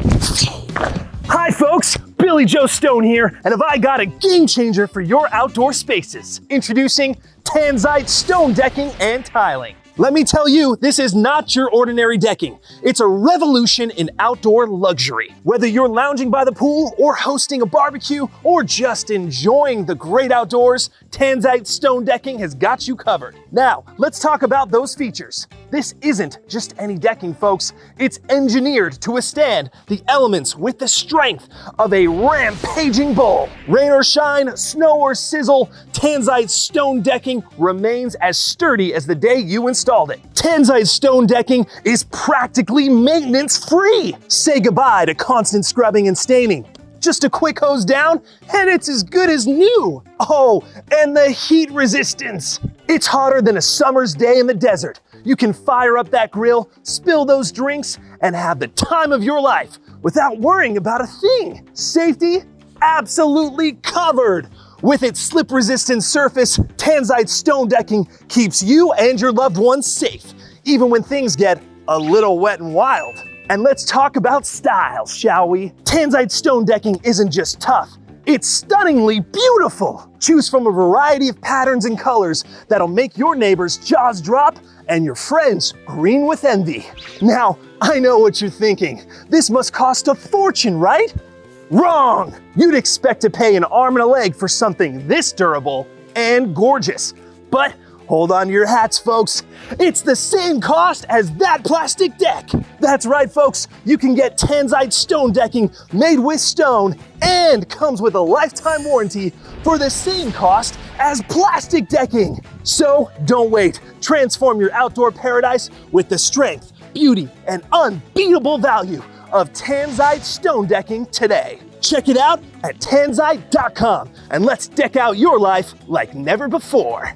Hi folks, Billy Joe Stone here, and have I got a game changer for your outdoor spaces. Introducing Tanzite stone decking and tiling. Let me tell you, this is not your ordinary decking. It's a revolution in outdoor luxury. Whether you're lounging by the pool or hosting a barbecue or just enjoying the great outdoors, Tanzite stone decking has got you covered. Now, let's talk about those features. This isn't just any decking, folks. It's engineered to withstand the elements with the strength of a rampaging bull. Rain or shine, snow or sizzle, Tanzite stone decking remains as sturdy as the day you installed it. Tanzite stone decking is practically maintenance-free. Say goodbye to constant scrubbing and staining. Just a quick hose down, and it's as good as new. Oh, and the heat resistance. It's hotter than a summer's day in the desert. You can fire up that grill, spill those drinks, and have the time of your life without worrying about a thing. Safety? Absolutely covered. With its slip-resistant surface, Tanzite stone decking keeps you and your loved ones safe, even when things get a little wet and wild. And let's talk about style, shall we? Tanzite stone decking isn't just tough, it's stunningly beautiful. Choose from a variety of patterns and colors that'll make your neighbors' jaws drop and your friends green with envy. Now, I know what you're thinking. This must cost a fortune, right? Wrong! You'd expect to pay an arm and a leg for something this durable and gorgeous. But hold on to your hats, folks. It's the same cost as that plastic deck. That's right, folks. You can get Tanzite stone decking made with stone and comes with a lifetime warranty for the same cost as plastic decking. So don't wait. Transform your outdoor paradise with the strength, beauty, and unbeatable value of Tanzite stone decking today. Check it out at tanzite.com and let's deck out your life like never before.